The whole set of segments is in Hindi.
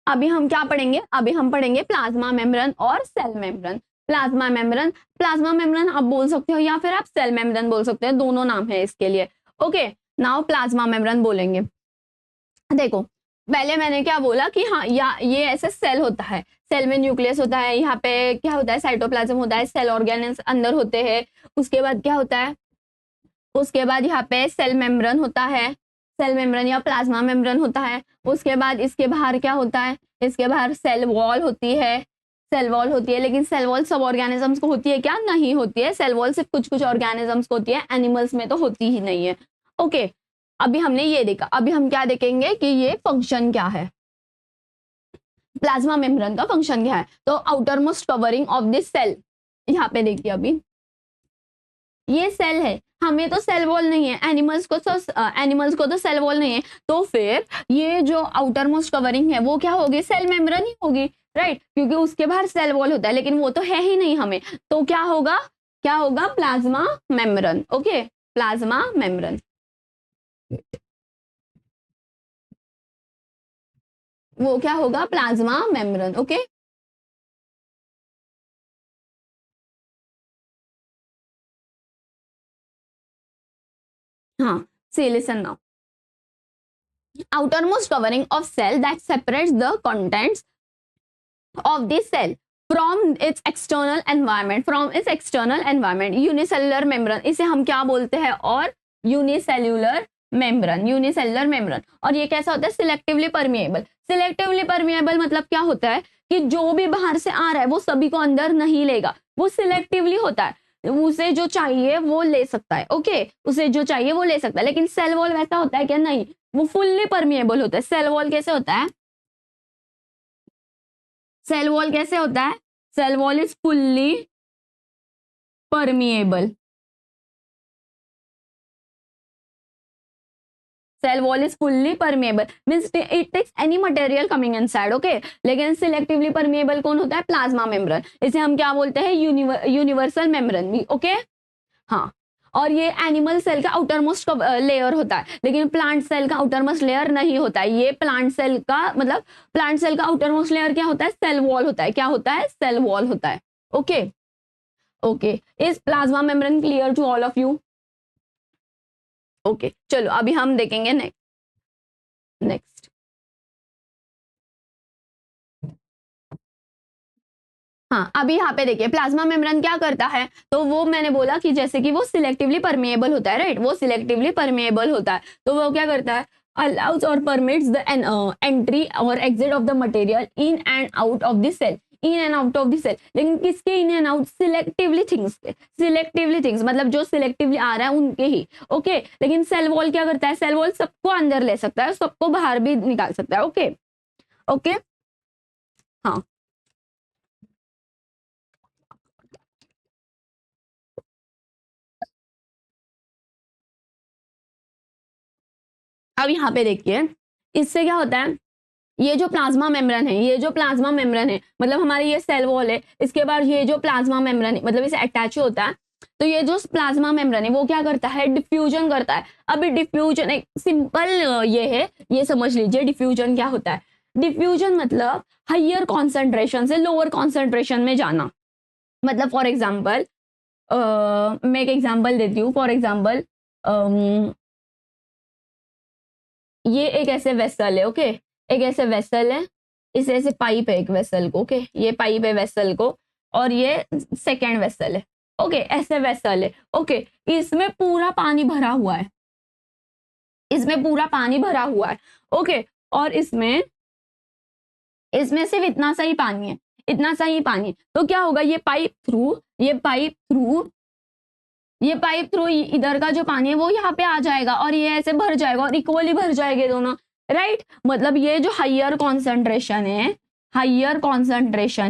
अभी हम क्या पढ़ेंगे, अभी हम पढ़ेंगे प्लाज्मा मेम्ब्रेन और सेल मेम्ब्रेन। प्लाज्मा मेम्ब्रेन आप बोल सकते हो या फिर आप सेल मेम्ब्रेन बोल सकते हो, दोनों नाम है इसके लिए। ओके, नाउ प्लाज्मा मेम्ब्रेन बोलेंगे। देखो पहले मैंने क्या बोला कि हाँ या ये ऐसे सेल होता है, सेल में न्यूक्लियस होता है, यहाँ पे क्या होता है, साइटोप्लाज्म होता है, सेल ऑर्गेनेल्स अंदर होते हैं। उसके बाद क्या होता है, उसके बाद यहाँ पे सेल मेम्ब्रेन होता है, सेल मेम्ब्रेन या प्लाज्मा मेम्ब्रेन होता है। उसके बाद इसके बाहर क्या होता है, इसके बाहर सेल वॉल होती है, सेल वॉल होती है। लेकिन सेल वॉल सब ऑर्गेनिजम्स को होती है क्या, नहीं होती है। सेल वॉल सिर्फ कुछ कुछ ऑर्गेनिजम्स को होती है, एनिमल्स में तो होती ही नहीं है। ओके, अभी हमने ये देखा, अभी हम क्या देखेंगे कि ये फंक्शन क्या है, प्लाज्मा मेम्ब्रेन का फंक्शन क्या है। तो outermost covering of this cell, यहाँ पे देखिए अभी ये सेल है, हमें तो सेल वॉल नहीं है, एनिमल्स को तो सेल वॉल नहीं है। तो फिर ये जो आउटर मोस्ट कवरिंग है वो क्या होगी, सेल मेम्ब्रेन ही होगी, राइट, क्योंकि उसके बाहर सेल वॉल होता है, लेकिन वो तो है ही नहीं हमें। तो क्या होगा, क्या होगा, plasma membrane. Okay, plasma membrane, वो क्या होगा, प्लाज्मा मेम्ब्रेन। ओके, हाँ, see listen now. Outermost covering of cell that separates the contents of the cell from its external environment, unicellular membrane, इसे हम क्या बोलते हैं, और यूनिसेल्यूलर मेम्ब्रेन। और ये कैसा होता है, सिलेक्टिवली परमिएबल मतलब क्या होता है कि जो भी बाहर से आ रहा है वो सभी को अंदर नहीं लेगा, वो सिलेक्टिवली होता है, उसे जो चाहिए वो ले सकता है। ओके, उसे जो चाहिए वो ले सकता है। लेकिन सेल वॉल वैसा होता है क्या, नहीं, वो फुल्ली परमिएबल होता है। सेल वॉल कैसे होता है, सेल वॉल कैसे होता है, cell wall is fully permeable, cell wall is fully permeable means it takes any material coming inside. Okay, लेकिन सिलेक्टिवली परमिएबल कौन होता है, प्लाज्मा मेम्ब्रेन, इसे हम क्या बोलते हैं, यूनिवर्सल मेम्ब्रेन भी। ओके, हाँ, और ये एनिमल सेल का आउटर मोस्ट लेयर होता है, लेकिन प्लांट सेल का आउटर मोस्ट लेयर नहीं होता है। ये प्लांट सेल का मतलब, प्लांट सेल का आउटर मोस्ट लेयर क्या होता है, सेल वॉल होता है। क्या होता है, सेल वॉल होता है। Okay, okay, is plasma membrane clear to all of you? Okay, चलो अभी हम देखेंगे नेक्स्ट। हाँ, अभी यहाँ पे देखिए प्लाज्मा मेम्ब्रेन क्या करता है, तो वो मैंने बोला कि जैसे कि वो सिलेक्टिवली परमिएबल होता है, राइट, वो सिलेक्टिवली परमिएबल होता है। तो वो क्या करता है, अलाउज और परमिट्स द एंट्री और exit of the material in and out of the cell, in and out of the cell. लेकिन किसके in and out, selectively things मतलब जो सिलेक्टिवली आ रहा है उनके ही। ओके, लेकिन सेल वॉल क्या करता है, सेल वॉल सबको अंदर ले सकता है, सबको बाहर भी निकाल सकता है। ओके, ओके, हाँ, अब यहाँ पे देखिए इससे क्या होता है, ये जो प्लाज्मा मेम्ब्रेन है, ये जो प्लाज्मा मेम्ब्रेन है मतलब हमारी ये सेल वॉल है, इसके बाद ये जो प्लाज्मा मेम्ब्रेन है मतलब इसे अटैच होता है। तो ये जो प्लाज्मा मेम्ब्रेन है वो क्या करता है, डिफ्यूजन करता है। अभी डिफ्यूजन एक सिंपल ये है, ये समझ लीजिए डिफ्यूजन क्या होता है। डिफ्यूजन मतलब हायर कॉन्सेंट्रेशन से लोअर कॉन्सेंट्रेशन में जाना। मतलब फॉर एग्जाम्पल मैं एक एग्जाम्पल देती हूँ, फॉर एग्जाम्पल ये एक ऐसे वेसल है। ओके, एक ऐसे वेसल है, इसे ऐसे पाइप है एक वेसल को। ओके, ये पाइप है वेसल को, और ये सेकेंड वेसल है। ओके, ऐसे वेसल है। ओके, इसमें पूरा पानी भरा हुआ है, इसमें पूरा पानी भरा हुआ है। ओके, और इसमें सिर्फ इतना सा ही पानी है, इतना सा ही पानी। तो क्या होगा, ये पाइप थ्रू इधर का जो पानी है वो यहाँ पे आ जाएगा, और ये ऐसे भर जाएगा, और इक्वली भर जाएंगे दोनों, राइट। मतलब ये जो हायर कॉन्सेंट्रेशन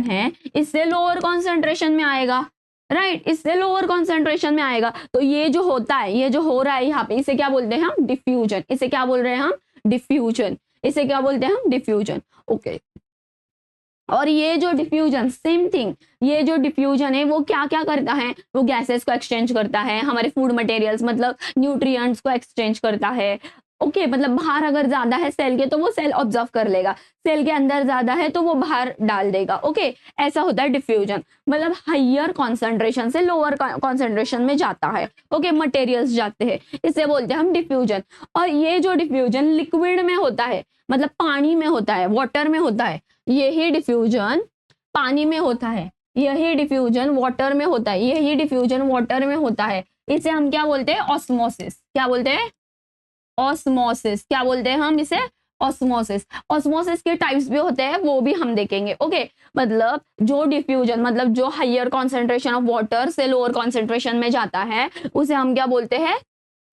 है इससे लोअर कॉन्सेंट्रेशन में आएगा, राइट, इससे लोअर कॉन्सेंट्रेशन में आएगा। तो ये जो होता है, ये जो हो रहा है यहाँ पे, इसे क्या बोलते हैं हम, डिफ्यूजन। इसे क्या बोल रहे हैं हम, डिफ्यूजन। इसे क्या बोलते हैं हम, डिफ्यूजन। ओके, और ये जो डिफ्यूजन, सेम थिंग, ये जो डिफ्यूजन है वो क्या क्या करता है, वो गैसेस को एक्सचेंज करता है, हमारे फूड मटेरियल्स मतलब न्यूट्रिएंट्स को एक्सचेंज करता है, ओके मतलब बाहर अगर ज्यादा है सेल के तो वो सेल ऑब्जर्व कर लेगा, सेल के अंदर ज्यादा है तो वो बाहर डाल देगा। ओके ऐसा होता है डिफ्यूजन, मतलब हाइयर कॉन्सेंट्रेशन से लोअर कॉन्सेंट्रेशन में जाता है। ओके मटेरियल्स जाते हैं, इसे बोलते हैं हम डिफ्यूजन। और ये जो डिफ्यूजन लिक्विड में होता है, मतलब पानी में होता है, वाटर में होता है, यही डिफ्यूजन पानी में होता है, यही डिफ्यूजन वाटर में होता है, यही डिफ्यूजन वाटर में होता है। इसे हम क्या बोलते हैं? ऑस्मोसिस। क्या बोलते हैं? ऑस्मोसिस। क्या बोलते हैं हम इसे? ऑस्मोसिस। ऑस्मोसिस के टाइप्स भी होते हैं, वो भी हम देखेंगे। ओके मतलब जो डिफ्यूजन, मतलब जो हाइयर कॉन्सेंट्रेशन ऑफ वाटर से लोअर कॉन्सेंट्रेशन में जाता है, उसे हम क्या बोलते हैं?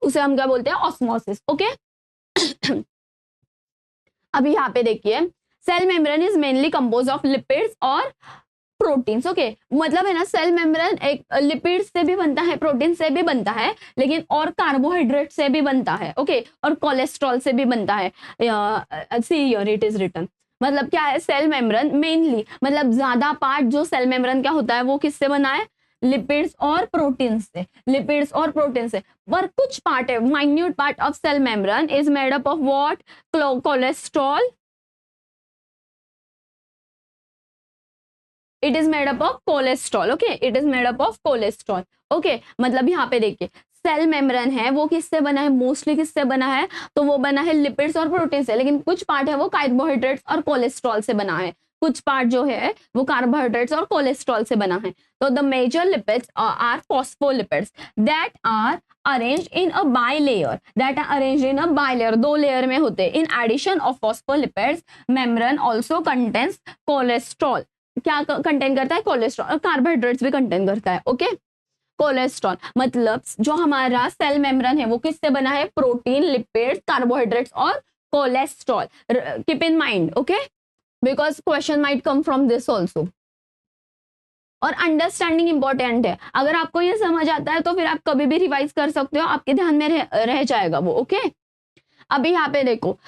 उसे हम क्या बोलते हैं? ऑस्मोसिस। ओके अभी यहाँ पे देखिए, cell membrane is mainly compose of lipids और प्रोटीन्स। ओके मतलब है ना, सेल मेम्ब्रेन एक लिपिड से भी बनता है, प्रोटीन से भी बनता है, लेकिन और कार्बोहाइड्रेट से भी बनता है। ओके और कोलेस्ट्रॉल से भी बनता है। See here it is written. मतलब क्या है? सेल मेम्ब्रेन मेनली, मतलब ज्यादा पार्ट जो सेल मेम्ब्रेन का होता है वो किससे बना है? लिपिड्स और प्रोटीन से, लिपिड्स और प्रोटीन से। पर कुछ पार्ट है, minute part of cell membrane is made up of what? Cholesterol. It is made up of cholesterol. Okay it is made up of cholesterol. Okay मतलब यहाँ पे देखिए, सेल मेम्ब्रेन है वो किससे बना है? मोस्टली किससे बना है? तो वो बना है लिपिड्स और प्रोटीन से, लेकिन कुछ पार्ट है वो कार्बोहाइड्रेट्स और कोलेस्ट्रॉल से बना है। कुछ पार्ट जो है वो कार्बोहाइड्रेट्स और कोलेस्ट्रॉल से बना है। तो the major lipids are phospholipids that are arranged in a bilayer, that are arranged in a bilayer, दो लेयर में होते हैं। In addition of phospholipids membrane also contains cholesterol. क्या कंटेन करता है? कोलेस्ट्रॉल। कार्बोहाइड्रेट्स भी कंटेन करता है। ओके कोलेस्ट्रॉल मतलब जो हमारा सेल मेम्ब्रेन है वो किससे बना है? प्रोटीन, लिपिड, कार्बोहाइड्रेट्स और cholesterol. Keep in mind. Okay because question might come from this also. और अंडरस्टैंडिंग इंपॉर्टेंट है, अगर आपको ये समझ आता है तो फिर आप कभी भी रिवाइज कर सकते हो, आपके ध्यान में रह जाएगा वो। ओके अभी यहाँ पे देखो,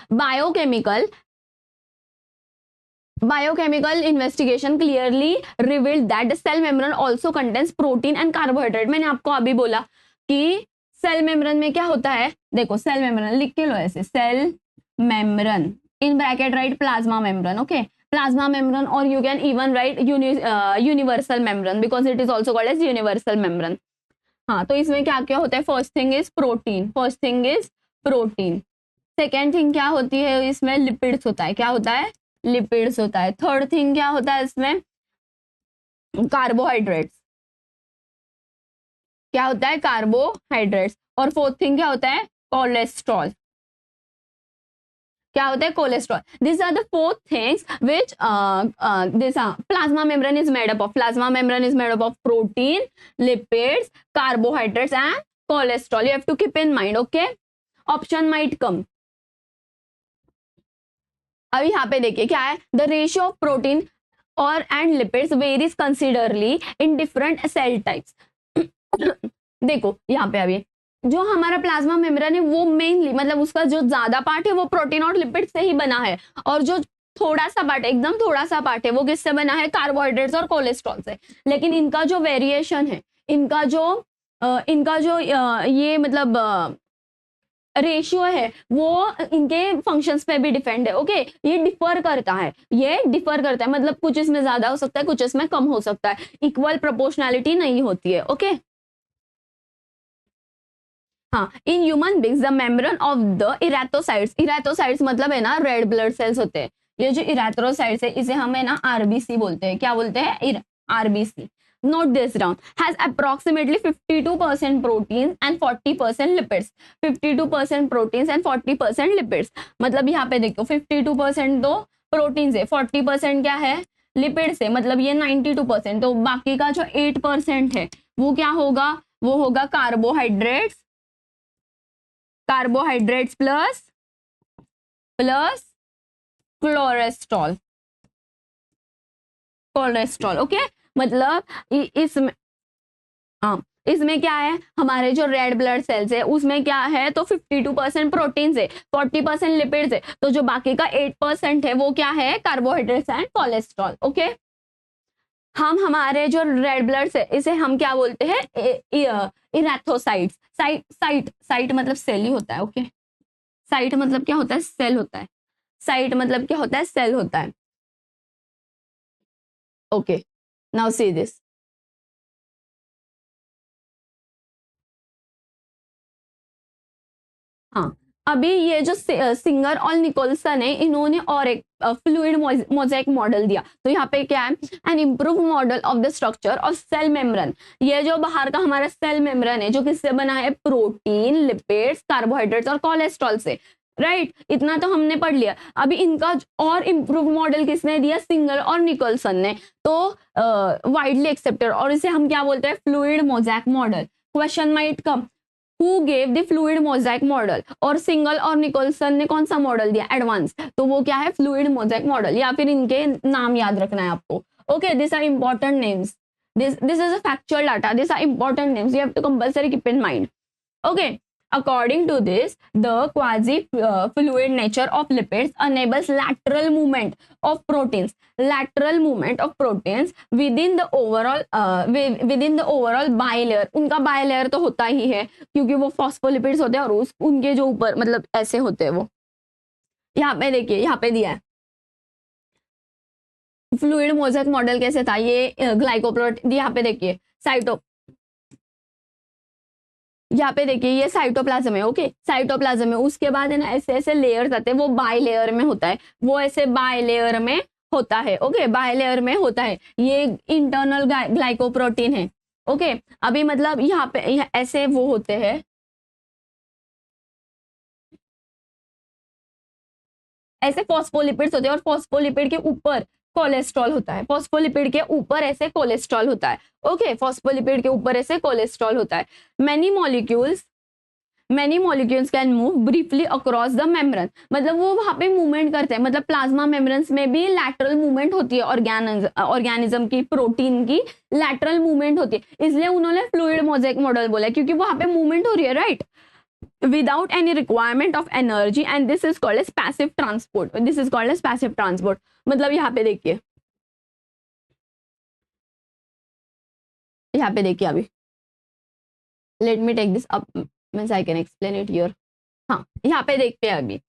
Biochemical investigation clearly revealed that the cell membrane also contains protein and carbohydrate। मैंने आपको अभी बोला कि सेल मेम्ब्रेन में क्या होता है? देखो सेल मेम्ब्रेन लिख के लो ऐसे, cell membrane in bracket write plasma membrane. Okay plasma membrane, और you can even write universal membrane because it is also called as universal membrane. हाँ तो इसमें क्या क्या होता है? First thing is protein, first thing is protein. Second thing क्या होती है? इसमें लिपिड्स होता है। क्या होता है? लिपिड्स होता है। थर्ड थिंग क्या होता है इसमें? कार्बोहाइड्रेट्स। क्या होता है? कार्बोहाइड्रेट्स। और फोर्थ थिंग क्या होता है? कोलेस्ट्रॉल। क्या होता है? Cholesterol. This are the fourth things which this plasma membrane is made up of. Plasma membrane is made up of protein, lipids, carbohydrates and cholesterol. You have to keep in mind. Okay option might come. अब यहाँ पे देखिए क्या है? द रेशियो ऑफ प्रोटीन और and lipids varies considerably in different cell types. देखो यहाँ पे अभी जो हमारा प्लाज्मा मेम्ब्रेन है वो मेनली, मतलब उसका जो ज्यादा पार्ट है वो प्रोटीन और लिपिड से ही बना है, और जो थोड़ा सा पार्ट, एकदम थोड़ा सा पार्ट है वो किससे बना है? कार्बोहाइड्रेट्स और कोलेस्ट्रॉल से। लेकिन इनका जो वेरिएशन है, इनका जो ये मतलब रेशियो है वो इनके फंक्शंस पे भी डिपेंड है। ओके ये डिफर करता है, ये डिफर करता है, मतलब कुछ इसमें ज्यादा हो सकता है, कुछ इसमें कम हो सकता है, इक्वल प्रोपोर्शनैलिटी नहीं होती है। ओके हाँ in human beings the membrane of the erythrocytes, erythrocytes मतलब है ना रेड ब्लड सेल्स होते हैं। ये जो इरेथ्रोसाइट्स है इसे हम है ना आरबीसी बोलते हैं। क्या बोलते हैं? RBC. Note this down, has approximately 52% proteins and 40% lipids। 52% proteins and 40% lipids। मतलब यहाँ पे देखो 52% तो प्रोटीन है, 40% क्या है? लिपिड से, मतलब ये 92%। तो बाकी का जो 8% है वो क्या होगा? वो होगा carbohydrates, carbohydrates plus cholesterol, cholesterol. Okay मतलब इसमें हाँ इसमें क्या है? हमारे जो रेड ब्लड सेल्स है उसमें क्या है? तो 52% प्रोटीन है, 40% लिपिड्स है, तो जो बाकी का 8% है वो क्या है? Carbohydrates and cholesterol. ओके हम हमारे जो रेड ब्लड से इसे हम क्या बोलते हैं? इरेथ्रोसाइट्स। साइट मतलब सेल ही होता है। ओके साइट मतलब क्या होता है, सेल होता है, साइट मतलब क्या होता है, सेल होता है। Okay, now see this. हाँ, अभी ये जो सिंगर और निकोलसन है, इन्होंने और एक फ्लूइड मोज़ेक मॉडल दिया। तो यहाँ पे क्या है, an improve model of the structure of cell membrane. ये जो बाहर का हमारा सेल मेम्ब्रेन है, जो किससे बना है, प्रोटीन, लिपिड्स, कार्बोहाइड्रेट्स और कोलेस्ट्रॉल से, राइट इतना तो हमने पढ़ लिया। अभी इनका और इम्प्रूव मॉडल किसने दिया, सिंगर और निकोलसन ने। तो वाइडली एक्सेप्टेड, और इसे हम क्या बोलते हैं, fluid mosaic model. Question might come, who gave the fluid mosaic model, और सिंगल और निकोलसन ने कौन सा मॉडल दिया, एडवांस, तो वो क्या है, फ्लूइड मोज़ेक मॉडल, या फिर इनके नाम याद रखना है आपको। Okay, this are important names, this is a factual data, these are important names, you have to compulsory keep in mind. Okay, according to this, the quasi fluid nature of lipids enables lateral movement of proteins, lateral movement of proteins within the overall bilayer। उनका bilayer तो होता ही है, क्योंकि वो फॉस्फोलिपिड्स होते हैं, और उनके जो ऊपर मतलब ऐसे होते हैं वो। यहाँ पे देखिए, यहाँ पे दिया है फ्लूइड मोज़ेक मॉडल कैसे था, ये ग्लाइकोप्रोटीन, यहाँ पे देखिए यहाँ पे देखिए ये साइटोप्लाज्म है। ओके, साइटोप्लाज्म है, उसके बाद है ना ऐसे ऐसे लेयर्स आते हैं, वो बाय लेयर में होता है, वो ऐसे बाय लेयर में होता है। ओके, बाय लेयर में होता है, ये इंटरनल ग्लाइकोप्रोटीन है। ओके, अभी मतलब यहाँ पे ऐसे वो होते हैं, ऐसे फॉस्फोलिपिड्स होते हैं, और फॉस्फोलिपिड के ऊपर कोलेस्ट्रॉल होता है, फॉस्फोलिपिड के ऊपर ऐसे कोलेस्ट्रॉल होता है। ओके, फॉस्फोलिपिड के ऊपर ऐसे कोलेस्ट्रॉल होता है। many molecules can move briefly across the membrane, मतलब वो वहां पे मूवमेंट करते हैं, मतलब प्लाज्मा मेम्ब्रेन्स में भी लैटरल मूवमेंट होती है, ऑर्गेनिज्म की, प्रोटीन की लैटरल मूवमेंट होती है, इसलिए उन्होंने फ्लूइड मोज़ेक मॉडल बोला, क्योंकि वहां पे मूवमेंट हो रही है, right, without any requirement of energy, and this is called as passive transport, this is called as passive transport। मतलब यहाँ पे देखिए, यहाँ पे देखिए, अभी let me take this up, means I can explain it here। हाँ, यहाँ पे देखते हैं अभी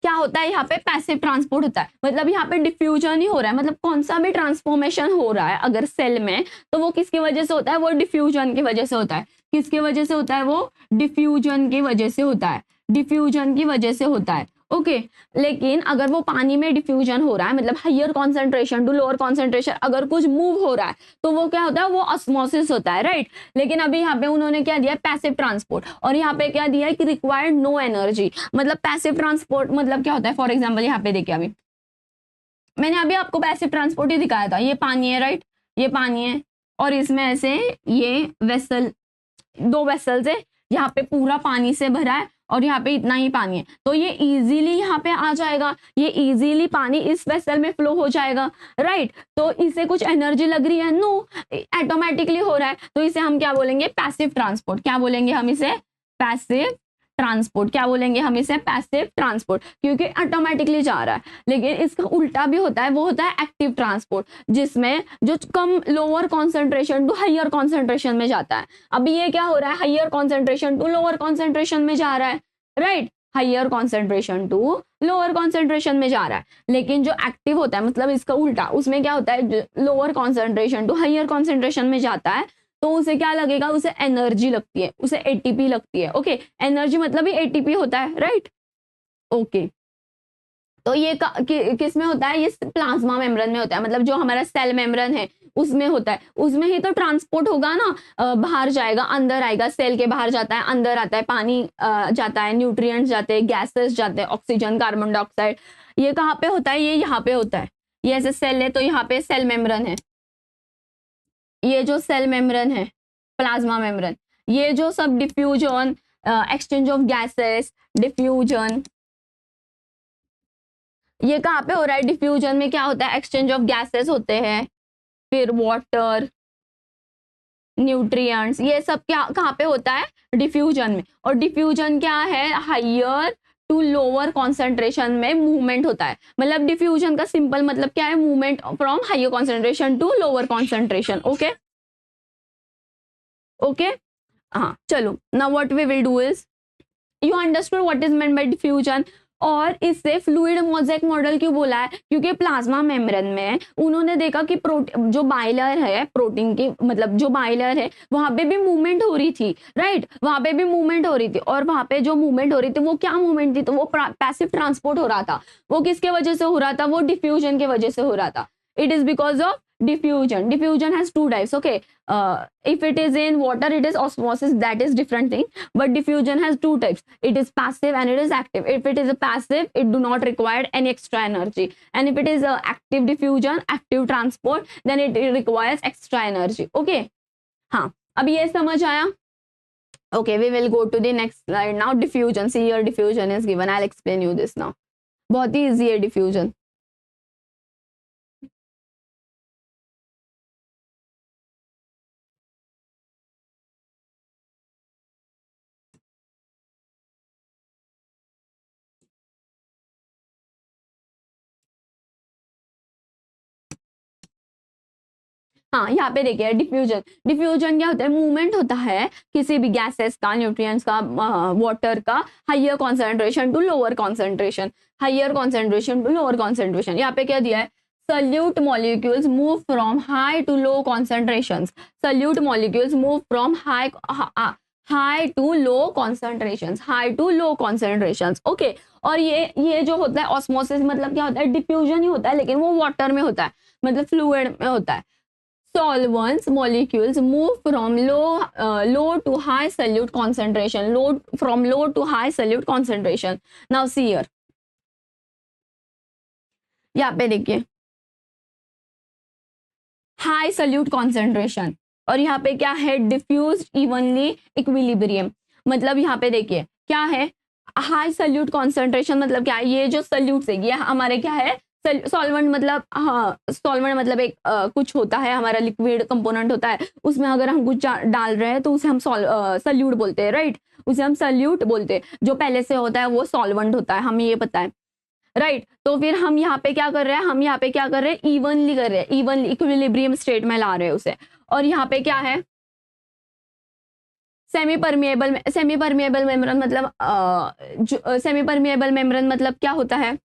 क्या होता है, यहाँ पे पैसिव ट्रांसपोर्ट होता है, मतलब यहाँ पे डिफ्यूजन ही हो रहा है, मतलब कौन सा भी ट्रांसफॉर्मेशन हो रहा है अगर सेल में, तो वो किसकी वजह से होता है, वो डिफ्यूजन की वजह से होता है। किसकी वजह से होता है, वो डिफ्यूजन की वजह से होता है, डिफ्यूजन की वजह से होता है। ओके, लेकिन अगर वो पानी में डिफ्यूजन हो रहा है, मतलब higher concentration to lower concentration, अगर कुछ मूव हो रहा है, तो वो क्या होता है, वो ऑस्मोसिस होता है, राइट। लेकिन अभी यहाँ पे उन्होंने क्या दिया, पैसिव ट्रांसपोर्ट, और यहाँ पे क्या दिया है कि रिक्वायर्ड नो एनर्जी। मतलब पैसिव ट्रांसपोर्ट मतलब क्या होता है, फॉर एग्जाम्पल यहाँ पे देखिए, अभी मैंने अभी आपको पैसिव ट्रांसपोर्ट ही दिखाया था, ये पानी है, राइट, ये पानी है, और इसमें ऐसे ये वेसल, दो वेसल्स है, यहाँ पे पूरा पानी से भरा है, और यहाँ पे इतना ही पानी है, तो ये इजीली यहाँ पे आ जाएगा, ये इजीली पानी इस वेसल में फ्लो हो जाएगा, राइट। तो इसे कुछ एनर्जी लग रही है, नो, ऑटोमेटिकली हो रहा है, तो इसे हम क्या बोलेंगे, पैसिव ट्रांसपोर्ट। क्या बोलेंगे हम इसे, पैसिव ट्रांसपोर्ट। क्या बोलेंगे हम इसे, पैसिव ट्रांसपोर्ट, क्योंकि ऑटोमेटिकली जा रहा है। लेकिन इसका उल्टा भी होता है, वो होता है एक्टिव ट्रांसपोर्ट, जिसमें जो कम lower concentration to higher concentration में जाता है। अभी ये क्या हो रहा है, higher concentration to lower concentration में जा रहा है, right, higher concentration to lower concentration में जा रहा है। लेकिन जो एक्टिव होता है, मतलब इसका उल्टा, उसमें क्या होता है, lower concentration to higher concentration में जाता है, तो उसे क्या लगेगा, उसे एनर्जी लगती है, उसे एटीपी लगती है। ओके, एनर्जी मतलब ही एटीपी होता है, राइट। ओके, तो ये किस में होता है, ये प्लाज्मा मेम्ब्रेन में होता है, मतलब जो हमारा सेल मेम्ब्रेन है उसमें होता है, उसमें ही तो ट्रांसपोर्ट होगा ना, बाहर जाएगा, अंदर आएगा, सेल के बाहर जाता है, अंदर आता है, पानी जाता है, न्यूट्रिएंट्स जाते हैं, गैसेस जाते हैं, ऑक्सीजन, कार्बन डाइऑक्साइड, ये कहाँ पे होता है, ये यहाँ पे होता है। ये ऐसे सेल है, तो यहाँ पे सेल मेम्ब्रेन है, ये जो सेल मेम्ब्रेन है, प्लाज्मा मेम्ब्रेन, ये जो सब diffusion, exchange of gases, diffusion, ये कहाँ पे हो रहा है, डिफ्यूजन में क्या होता है, एक्सचेंज ऑफ गैसेस होते हैं, फिर वाटर, न्यूट्रिएंट्स, ये सब क्या कहाँ पे होता है, डिफ्यूजन में। और डिफ्यूजन क्या है, हायर टू लोअर कॉन्सेंट्रेशन में मूवमेंट होता है। मतलब डिफ्यूजन का सिंपल मतलब क्या है, movement from higher concentration to lower concentration. Okay, okay, हाँ, चलो, now what we will do is, you understood what is meant by diffusion. और इससे फ्लूइड मोज़ेक मॉडल क्यों बोला है, क्योंकि प्लाज्मा मेम्ब्रेन में उन्होंने देखा कि प्रोटीन जो बाइलर है, प्रोटीन की मतलब जो बाइलर है वहां पे भी मूवमेंट हो रही थी, राइट, वहां पे भी मूवमेंट हो रही थी। और वहां पे जो मूवमेंट हो रही थी वो क्या मूवमेंट थी, तो वो पैसिव ट्रांसपोर्ट हो रहा था। वो किसके वजह से हो रहा था, वो डिफ्यूजन के वजह से हो रहा था। It is because of diffusion. Diffusion has two types. Okay, if it is in water it is osmosis, that is different thing, but diffusion has two types. It is passive and it is active. If it is a passive, it do not require any extra energy, and if it is a active diffusion, active transport, then it requires extra energy. Okay, हाँ, अब ये समझ आया। Okay, we will go to the next slide now. Diffusion, see here diffusion is given. I'll explain you this now. बहुत ही easy है diffusion. हाँ, यहाँ पे देखिए डिफ्यूजन। डिफ्यूजन क्या होता है, मूवमेंट होता है किसी भी गैसेस का, न्यूट्रिएंट्स का, वाटर का, higher concentration to lower concentration, higher concentration to lower concentration. यहाँ पे क्या दिया है, solute molecules move from high to low concentrations. Solute molecules move from high to low concentrations, high to low concentrations. Okay, और ये जो होता है ऑस्मोसिस, मतलब क्या होता है, डिफ्यूजन ही होता है, लेकिन वो वाटर में होता है, मतलब फ्लूइड में होता है। Solvents molecules move from low to high solute concentration, from low to high solute concentration. Now see here, यहाँ पे देखिए हाई सल्यूट कॉन्सेंट्रेशन, और यहाँ पे क्या है, डिफ्यूज इवनली इक्विलिब्रियम। मतलब यहाँ पे देखिए क्या है, हाई सल्यूट कॉन्सेंट्रेशन मतलब क्या है, ये जो सल्यूट है ये हमारे क्या है, सॉल्वेंट मतलब, हाँ सॉल्वेंट मतलब एक कुछ होता है हमारा, लिक्विड कंपोनेंट होता है, उसमें अगर हम कुछ डाल रहे हैं तो उसे हम सल्यूट बोलते हैं, राइट, उसे हम सल्यूट बोलते हैं। जो पहले से होता है वो सॉल्वेंट होता है, हमें ये पता है, राइट। तो फिर हम यहाँ पे क्या कर रहे हैं, हम यहाँ पे क्या कर रहे हैं, इवनली कर रहे हैं, इवनली इक्विलिब्रियम स्टेट में ला रहे हैं उसे। और यहाँ पे क्या है, सेमी परमिएबल मेम्ब्रेन मतलब सेमी परमिएबल मेम्ब्रेन मतलब क्या होता है,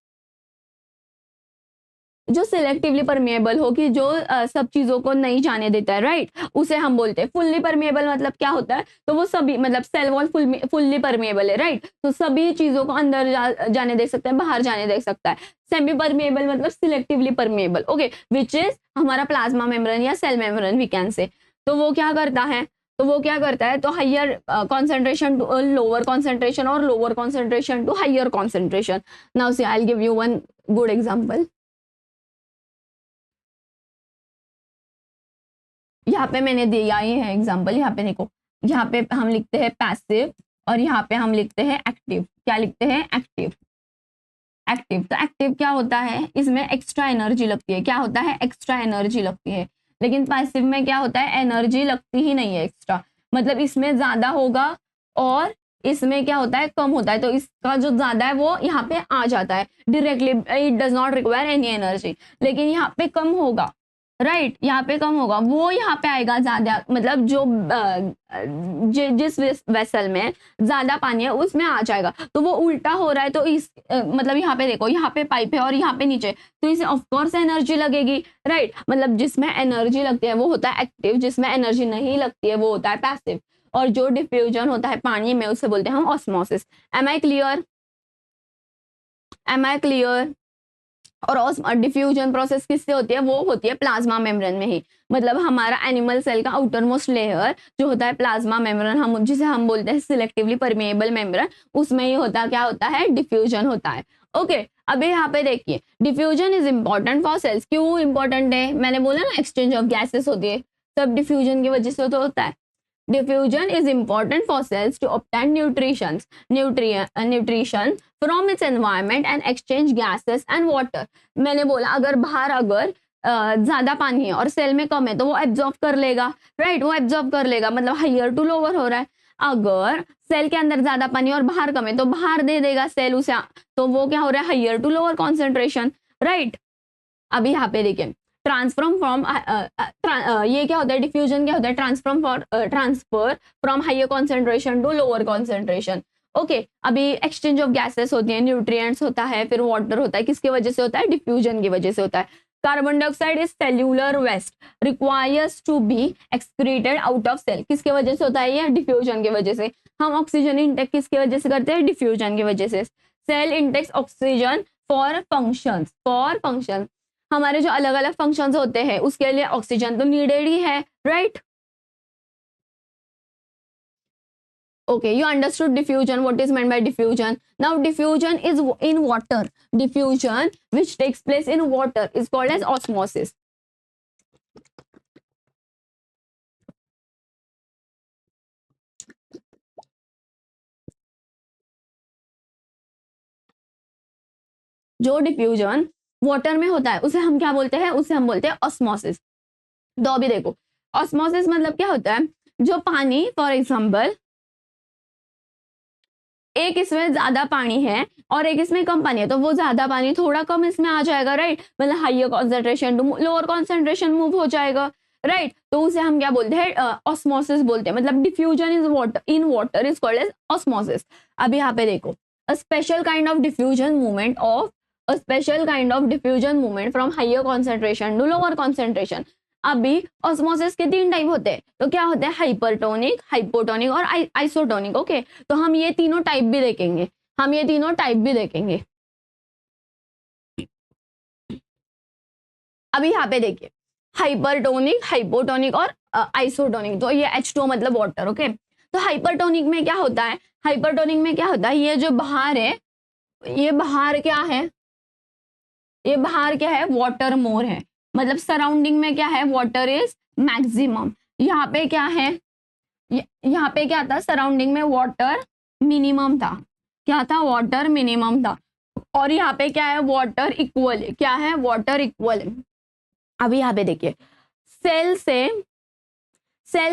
जो सिलेक्टिवली परमिएबल हो, कि जो सब चीजों को नहीं जाने देता है, राइट, उसे हम बोलते हैं। फुल्ली परमिएबल मतलब क्या होता है, तो वो सभी मतलब सेल वॉल फुल्ली परमिएबल है, राइट, तो सभी चीजों को अंदर जाने दे सकता है, बाहर जाने दे सकता है। सेमी परमिएबल मतलब selectively permeable, okay, which is हमारा प्लाज्मा मेम्ब्रेन या cell membrane we can say. तो वो क्या करता है, तो higher concentration to lower concentration, और lower concentration to higher concentration. Now see I will give you one good example. यहाँ पे मैंने दिया ही है एग्जांपल, यहाँ पे देखो, यहाँ पे हम लिखते हैं पैसिव और यहाँ पे हम लिखते हैं एक्टिव। क्या लिखते हैं, एक्टिव। तो एक्टिव क्या होता है, इसमें एक्स्ट्रा एनर्जी लगती है। क्या होता है, एक्स्ट्रा एनर्जी लगती है। लेकिन पैसिव में क्या होता है, एनर्जी लगती ही नहीं है एक्स्ट्रा, मतलब इसमें ज्यादा होगा और इसमें क्या होता है, कम होता है। तो इसका जो ज्यादा है वो यहाँ पे आ जाता है directly, it does not require any energy. लेकिन यहाँ पे कम होगा, राइट, यहाँ पे कम होगा, वो यहाँ पे आएगा ज्यादा, मतलब जो जिस वेसल में ज्यादा पानी है उसमें आ जाएगा। तो वो उल्टा हो रहा है, तो इस मतलब यहाँ पे देखो, यहाँ पे पाइप है और यहाँ पे नीचे, तो इसे ऑफकोर्स एनर्जी लगेगी, राइट। मतलब जिसमें एनर्जी लगती है वो होता है एक्टिव, जिसमें एनर्जी नहीं लगती है वो होता है पैसिव। और जो डिफ्यूजन होता है पानी में उसे बोलते हैं हम ऑस्मोसिस। Am I clear? और डिफ्यूजन प्रोसेस किससे होती है, वो होती है प्लाज्मा मेम्ब्रेन में ही। मतलब हमारा एनिमल सेल का आउटर मोस्ट लेयर जो होता है प्लाज्मा मेम्ब्रेन, हम जिसे हम बोलते हैं सिलेक्टिवली परमिएबल मेम्ब्रेन, उसमें ही होता क्या होता है, डिफ्यूजन होता है। ओके, अभी यहाँ पे देखिए, diffusion is important for cells. क्यों इंपॉर्टेंट है, मैंने बोला ना एक्सचेंज ऑफ गैसेस होती है, सब डिफ्यूजन की वजह से तो होता है। Diffusion is important for cells to obtain nutrition from its environment and exchange gases and water. मैंने बोला अगर बाहर अगर ज्यादा पानी है और सेल में कम है तो वो एब्जॉर्ब कर लेगा, राइट, वो एब्जॉर्ब कर लेगा, मतलब हाइयर टू लोअर हो रहा है। अगर सेल के अंदर ज्यादा पानी और बाहर कम है तो बाहर दे देगा सेल उसे, तो वो क्या हो रहा है, higher to lower concentration, right. अभी यहाँ पे देखिए, ट्रांसफर फ्रॉम ये क्या होता है, डिफ्यूजन क्या होता है, transfer from higher concentration to lower concentration. Okay अभी एक्सचेंज ऑफ गैसेस होती है, न्यूट्रिएंट्स होता है, फिर वाटर होता है, किसके वजह से होता है? डिफ्यूजन की वजह से होता है। Carbon dioxide is cellular waste requires to be excreted out of cell, किसके वजह से होता है ये? डिफ्यूजन की वजह से। हम ऑक्सीजन इनटेक किसकी वजह से करते हैं? डिफ्यूजन की वजह से। Cell intakes oxygen for functions, हमारे जो अलग अलग फंक्शंस होते हैं उसके लिए ऑक्सीजन तो नीडेड ही है, right? Okay, you understood diffusion. What is meant by diffusion? Now, diffusion is in water. Diffusion, which takes place in water, is called as osmosis. जो डिफ्यूजन वाटर में होता है उसे हम क्या बोलते हैं? उसे हम बोलते हैं ऑस्मोसिस। तो अभी देखो, ऑस्मोसिस मतलब क्या होता है? जो पानी, फॉर एग्जाम्पल, एक इसमें ज्यादा पानी है और एक इसमें कम पानी है, तो वो ज्यादा पानी थोड़ा कम इसमें आ जाएगा, राइट? मतलब higher concentration to lower concentration move हो जाएगा, राइट? तो उसे हम क्या बोलते हैं? ऑस्मोसिस बोलते हैं। मतलब diffusion is water in water is called as osmosis. अब यहाँ पे देखो, a special kind of diffusion movement from higher concentration to lower concentration. अभी ऑस्मोसिस के 3 टाइप होते हैं, तो क्या होते हैं? हाइपरटोनिक, हाइपोटोनिक और आइसोटोनिक। ओके, तो हम ये तीनों टाइप भी देखेंगे, अभी यहाँ पे देखिए, हाइपरटोनिक, हाइपोटोनिक और आइसोटोनिक। तो ये H2O मतलब वाटर। ओके, तो हाइपरटोनिक में क्या होता है? ये जो बाहर है, ये बाहर क्या है? वाटर मोर है। मतलब सराउंडिंग में क्या है? Water is maximum. यहाँ पे क्या है? यहाँ पे क्या था? सराउंडिंग में वाटर मिनिमम था। क्या था? वाटर मिनिमम था। और यहाँ पे क्या है? वाटर इक्वल है। क्या है? वाटर इक्वल है। अभी यहाँ पे देखिए, सेल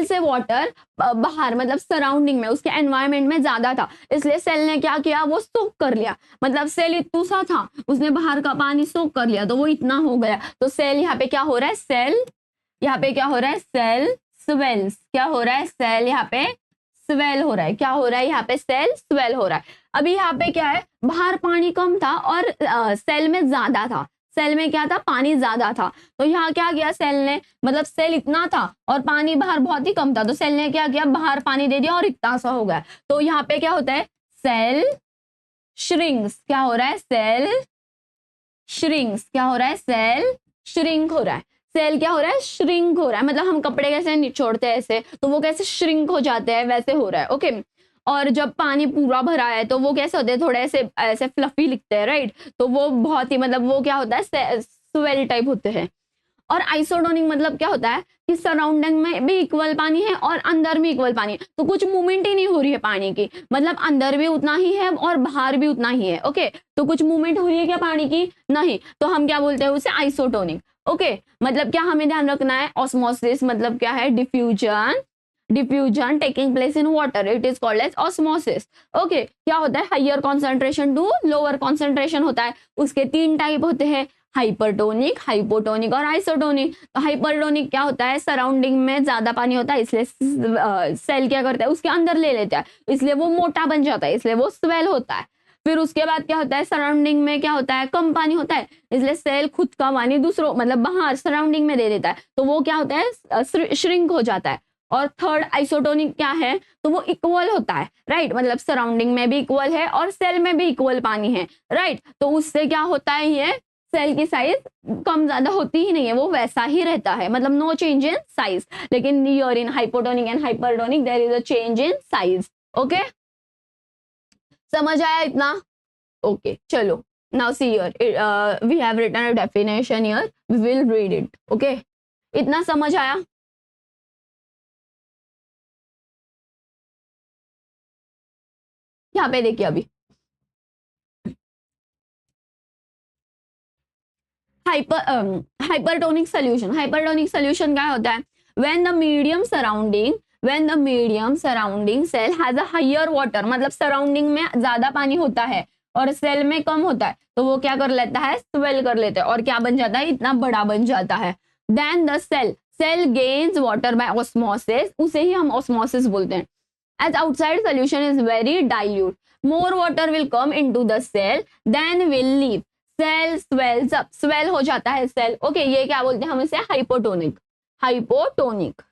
से वाटर बाहर, मतलब सराउंडिंग में, उसके एनवायरमेंट में ज्यादा था, इसलिए सेल ने क्या किया? वो सोक कर लिया। मतलब सेल इतना सा था, उसने बाहर का पानी सोक कर लिया, तो वो इतना हो गया। तो सेल यहाँ पे क्या हो रहा है? Cell swells. क्या हो रहा है? सेल यहाँ पे स्वेल हो रहा है। क्या हो रहा है? यहाँ पे सेल स्वेल हो रहा है। अभी यहाँ पे क्या है? बाहर पानी कम था और सेल में ज्यादा था। सेल में क्या था? पानी ज्यादा था। तो यहाँ क्या किया सेल ने? मतलब सेल इतना था और पानी बाहर बहुत ही कम था, तो सेल ने क्या किया? बाहर पानी दे दिया और इतना सा हो गया। तो यहाँ पे क्या होता है? Cell shrinks. क्या हो रहा है? Cell shrinks. क्या हो रहा है? सेल श्रिंक हो रहा है। सेल क्या हो रहा है? श्रिंक हो रहा है। मतलब हम कपड़े कैसे निचोड़ते हैं ऐसे, तो वो कैसे श्रिंक हो जाते हैं, वैसे हो रहा है। ओके, और जब पानी पूरा भरा है तो वो कैसे होते हैं? थोड़े ऐसे ऐसे फ्लफी लिखते हैं, राइट? तो वो बहुत ही, मतलब वो क्या होता है? स्वेल टाइप होते हैं। और आइसोटोनिक मतलब क्या होता है? कि सराउंडिंग में भी इक्वल पानी है और अंदर भी इक्वल पानी है, तो कुछ मूवमेंट ही नहीं हो रही है पानी की। मतलब अंदर भी उतना ही है और बाहर भी उतना ही है। ओके, तो कुछ मूवमेंट हो रही है क्या पानी की? नहीं। तो हम क्या बोलते हैं उसे? आइसोटोनिक। ओके, मतलब क्या हमें ध्यान रखना है? ऑस्मोसिस मतलब क्या है? Diffusion taking place in water, it is called as osmosis. Okay, क्या होता है? Higher concentration to lower concentration होता है। उसके 3 टाइप होते हैं, हाइपरटोनिक, हाइपोटोनिक और आइसोटोनिक। तो हाइपरटोनिक क्या होता है? सराउंडिंग में ज्यादा पानी होता है, इसलिए सेल क्या करता है? उसके अंदर ले लेता है, इसलिए वो मोटा बन जाता है, इसलिए वो स्वेल होता है। फिर उसके बाद क्या होता है? सराउंडिंग में क्या होता है? कम पानी होता है, इसलिए सेल खुद का पानी दूसरों, मतलब बाहर सराउंडिंग में दे देता है, तो वो क्या होता है? श्रिंक हो जाता है। और थर्ड आइसोटोनिक क्या है? तो वो इक्वल होता है, राइट? मतलब सराउंडिंग में भी इक्वल है और सेल में भी इक्वल पानी है, राइट? तो उससे क्या होता है? ये सेल की साइज कम ज्यादा होती ही नहीं है, वो वैसा ही रहता है, मतलब नो चेंज इन साइज। लेकिन here in hypotonic and hypertonic there is a change in size. Okay, समझ आया इतना? ओके, चलो, now see here, we have written a definition here, we will read it. Okay, इतना समझ आया? यहाँ पे देखिए, अभी हाइपरटोनिक सोल्यूशन क्या होता है? When the medium surrounding cell has a higher water, मतलब सराउंडिंग में ज्यादा पानी होता है और सेल में कम होता है, तो वो क्या कर लेता है? स्वेल कर लेता है और क्या बन जाता है? इतना बड़ा बन जाता है। Then the cell gains water by osmosis, उसे ही हम ऑस्मोसिस बोलते हैं। as outside solution is very dilute, more water will come into the cell then will leave, cell swells up, swell हो जाता है cell, okay, ये क्या बोलते हैं हम इसे hypotonic, hypotonic।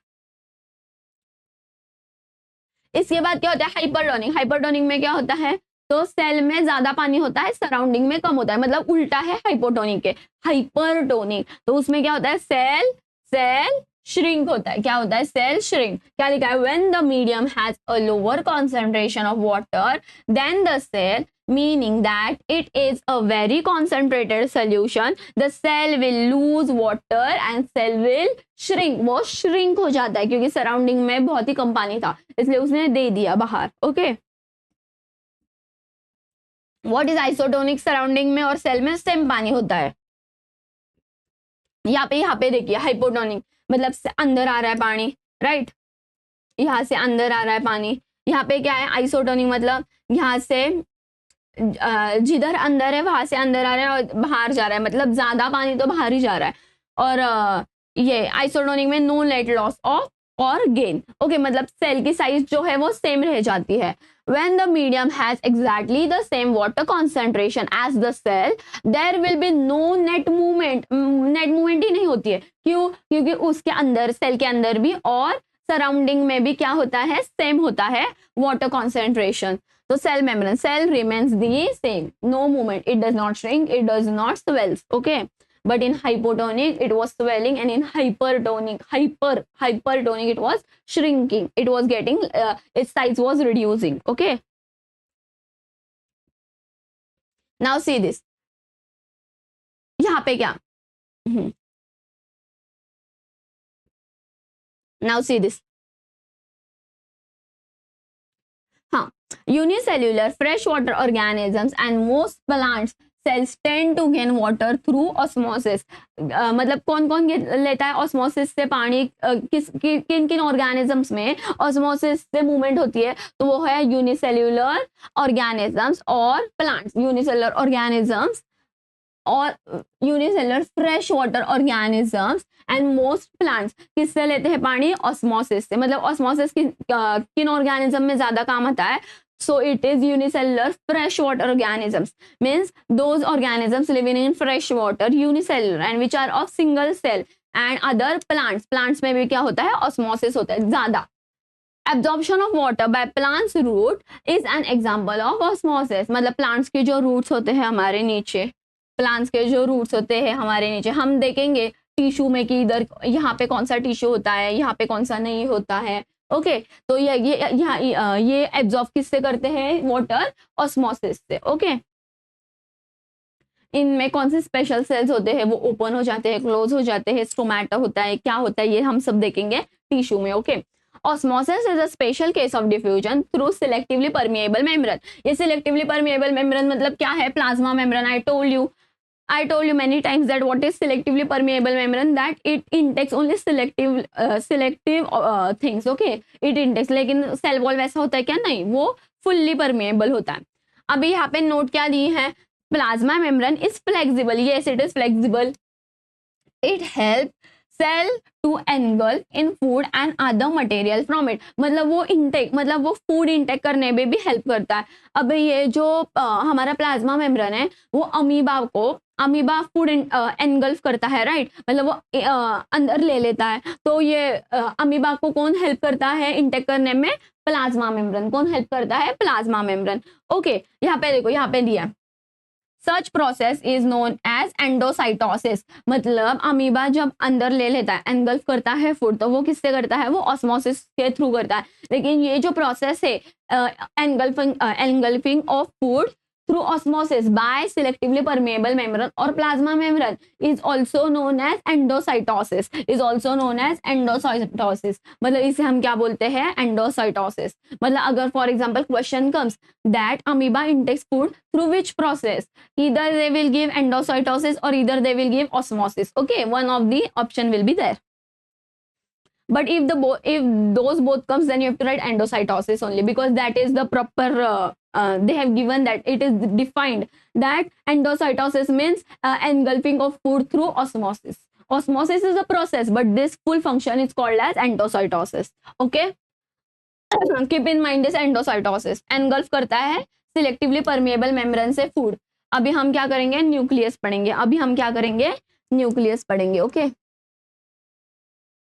इसके बाद क्या होता है हाइपरटोनिक, हाइपरटोनिक में क्या होता है तो सेल में ज्यादा पानी होता है, सराउंडिंग में कम होता है, मतलब उल्टा है हाइपोटोनिक के, हाइपरटोनिक तो उसमें क्या होता है सेल सेल श्रिंक होता है, क्या होता है सेल श्रिंक। क्या लिखा है when the medium has a lower concentration of water then the cell, meaning that it is a very concentrated solution, the cell will lose water and cell will shrink, वो shrink हो जाता है क्योंकि सराउंडिंग में बहुत ही कम पानी था इसलिए उसने दे दिया बाहर। Okay, what is isotonic, surrounding में और सेल में सेम पानी होता है। यहाँ पे देखिए हाइपोटोनिक मतलब अंदर आ रहा है पानी, राइट, यहाँ से अंदर आ रहा है पानी। यहाँ पे क्या है आइसोटोनिक मतलब यहाँ से जिधर अंदर है वहां से अंदर आ रहा है और बाहर जा रहा है, मतलब ज्यादा पानी तो बाहर ही जा रहा है। और ये आइसोटोनिक में नो नेट लॉस ऑफ और गेन, ओके, मतलब सेल की साइज जो है वो सेम रह जाती है। When the medium has exactly the same water concentration as the cell, there will be no net movement, net movement ही नहीं होती है, क्यों, क्योंकि उसके अंदर सेल के अंदर भी और सराउंडिंग में भी क्या होता है सेम होता है वाटर कॉन्सेंट्रेशन। तो cell membrane, cell remains the same, no movement, it does not shrink, it does not swells, okay, but in hypotonic it was swelling and in hypertonic hypertonic it was shrinking, it was getting its size was reducing, okay। now see this, यहाँ पे क्या now see this, हाँ, unicellular freshwater organisms and most plants cells tend to gain water through osmosis, मतलब कौन कौन लेता है osmosis से पानी, किन किन organisms में osmosis से movement होती है, तो वो है unicellular organisms और plants, unicellular organisms और unicellular freshwater organisms and most plants किससे लेते हैं पानी osmosis से, मतलब osmosis किन organism में ज्यादा काम आता है, so it is unicellular freshwater organisms, means those organisms living in fresh water unicellular and which are of single cell, and other plants में भी क्या होता है osmosis होता है ज्यादा। absorption of water by plants root is an example of osmosis, मतलब plants के जो roots होते हैं हमारे नीचे, प्लांट्स के जो रूट्स होते हैं हमारे नीचे, हम देखेंगे टिश्यू में कि इधर यहाँ पे कौन सा टिश्यू होता है, यहाँ पे कौन सा नहीं होता है, ओके, तो ये एब्जॉर्ब किससे करते हैं वाटर ऑस्मोसिस से, ओके। इनमें कौन से स्पेशल सेल्स होते हैं वो ओपन हो जाते हैं, क्लोज हो जाते हैं, स्टोमेटा होता है, क्या होता है ये हम सब देखेंगे टिश्यू में, okay. Osmosis is a special case of diffusion through selectively permeable membrane, ये selectively permeable membrane मतलब क्या है, plasma membrane. I told you many times that what is selectively permeable membrane, that it intakes only selective things, okay, it intakes, लेकिन सेल वॉल वैसा होता है क्या, नहीं, वो फुल्ली परमेएबल होता है। अभी यहाँ पे नोट क्या दी है, plasma membrane is flexible, yes it is flexible, it help cell to engulf in food and other material from it, मतलब वो इंटेक, मतलब वो फूड इंटेक करने में भी हेल्प करता है। अब ये जो हमारा प्लाज्मा मेम्ब्रेन है वो अमीबा फूड एनगल्फ करता है, राइट, मतलब वो अंदर ले लेता है, तो ये अमीबा को कौन हेल्प करता है इंटेक करने में, प्लाज्मा मेम्ब्रेन, कौन हेल्प करता है, प्लाज्मा मेम्ब्रेन, ओके। यहाँ पे देखो, यहाँ पे दिया such process is known as endocytosis, मतलब अमीबा जब अंदर ले लेता है, एनगल्फ करता है फूड, तो वो किससे करता है, वो ऑस्मोसिस के थ्रू करता है। लेकिन ये जो प्रोसेस है engulfing of food through osmosis by selectively permeable membrane or plasma membrane is also known as endocytosis, मतलब इसे हम क्या बोलते हैं, endocytosis। मतलब अगर for example question comes that amoeba intakes food through which process, either they will give endocytosis or either they will give osmosis, okay, one of the option will be there, but if those both comes then you have to write endocytosis only, because that is the proper they have given that it is defined that endocytosis means engulfing of food through osmosis. Osmosis is a process, but this full function is called as endocytosis, okay। Keep in mind this endocytosis engulf करता है सिलेक्टिवली परमिएबल मेम्ब्रेन से फूड। अभी हम क्या करेंगे, न्यूक्लियस पढ़ेंगे। अभी हम क्या करेंगे, न्यूक्लियस पढ़ेंगे। ओके